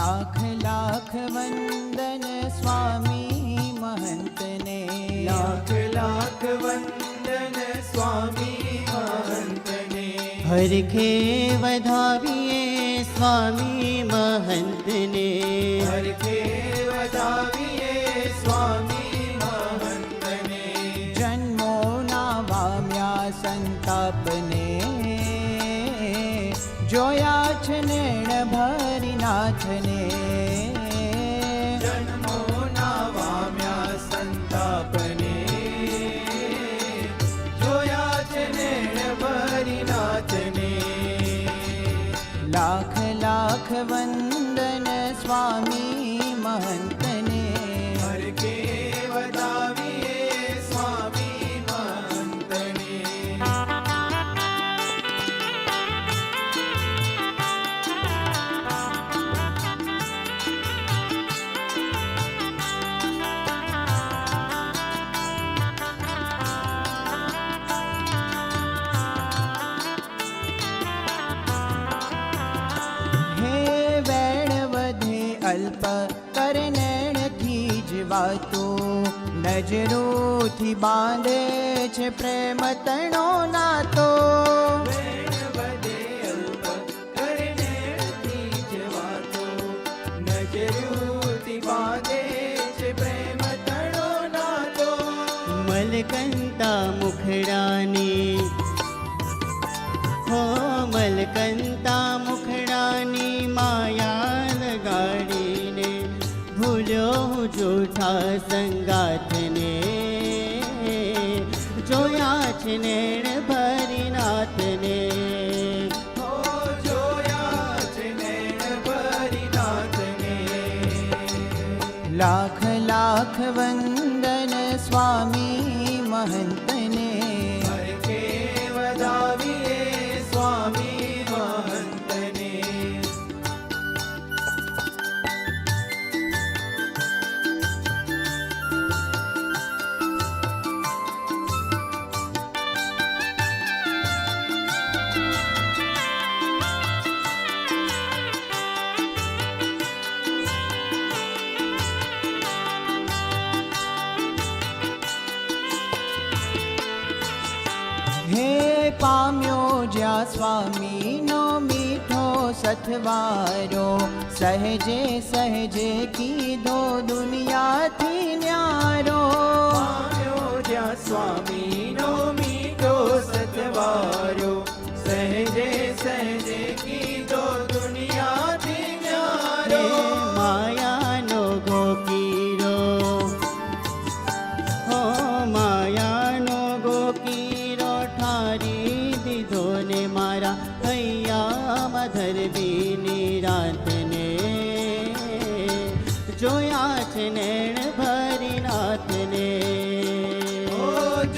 લાખ લાખ વંદન સ્વામી મહંતને, લાખ લાખ વંદન સ્વામી મહંતને. હરખે વધાવીએ સ્વામી મહંતને, હરખે વધાવીએ સ્વામી મહંતને. જન્મોના વામ્યા સંતાપને, જોયા છે નેણ ભરી નાથને. જન્મોના વામ્યા સંતાપને, જોયા છે નેણ ભરી નાથને. લાખ લાખ વંદન સ્વામી મહંતને, હરખે વધાવીએ સ્વામી મહંતને. હે વેણ વધે અલ્પ કરનેણથી જ વાતો, નજરોથી બાંધે છે પ્રેમ તણો નાતો. વેણ વધે અલ્પ કરનેણથી જ વાતો, નજરોથી બાંધે છે પ્રેમ તણો નાતો. મલકંતા મુખડાની, હો મલકંતા મુખડાની માયા લગાડીને, ભૂલ્યો હું જૂઠા સંગાથને. જોયા છે નેણ ભરી નાથને, હો જોયા છે નેણ ભરી નાથને. લાખ લાખ વંદન સ્વામી મહંતને, હરખે વધાવીએ સ્વામી મહંતને. હે પામ્યો જ્યાં સ્વામીનો મીઠો સથવારો, સહેજે સહેજે કીધો દુનિયાથી ન્યારો. પામ્યો જ્યાં સ્વામીનો મીઠો સતવારો, સહેજે સહેજે કીધો દુનિયાથી હે ન્યારો. માયાનો ગોકીરો, હો માયાનો ગોકીરો ઠારી દીધો ને મારા હૈયામાં ધરબીની રાતને. જોયા છે નેણ ભરી નાથને, ઓ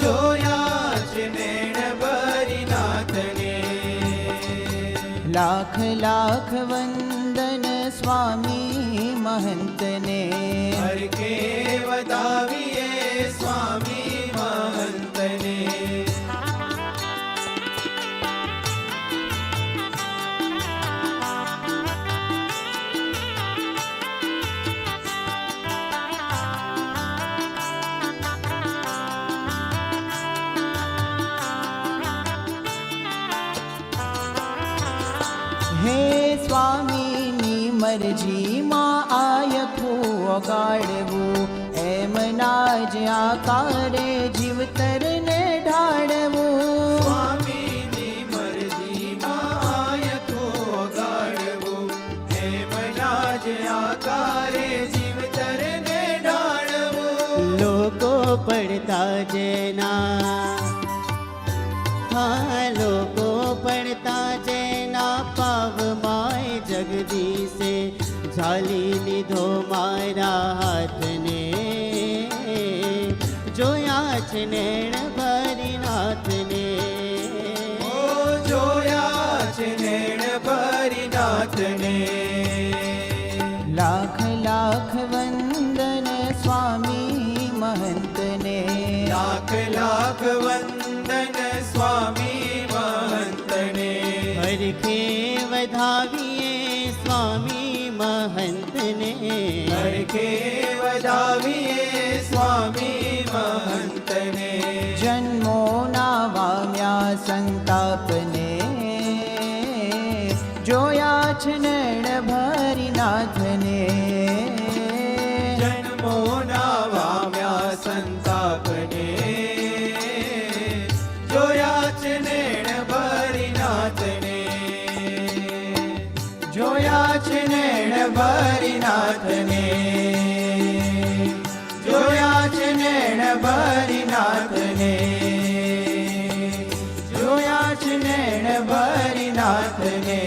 જોયા છે નેણ ભરી નાથને. લાખ લાખ વંદન સ્વામી મહંતને, હરખે વધાવીએ સ્વામી મહંતને. હે સ્વામીની મરજીમાં આયખું ઓગાળવું, એમના જ આકારે જીવતરને ઢાળવું. સ્વામીની મરજીમાં આયખું ઓગાળવું, એમના જ આકારે જીવતરને ઢાળવું. લોકો પડતા જેના, હા લોકો પડતા જેના પાવમાય જગદીશે ઝાલી લીધો મારા હાથને. જોયા છે નેણ ભરી નાથને, ઓ જોયા છે નેણ ભરી નાથને. લાખ લાખ વંદન સ્વામી મહંતને, લાખ લાખ વંદન સ્વામી મહંતને. હરખે વધાવીએ સ્વામી મહંત સંતાપને જોયા છે નૈણ ભરી નાથને જન્મોના વામ્યા સંતાપને જોયા છે નેણ ભરી નાથને જોયા છે નૈણ ભરી નાથને જોયા છે નૈણ ભરી નાથને જોયા છે નૈણ ભરી નાથને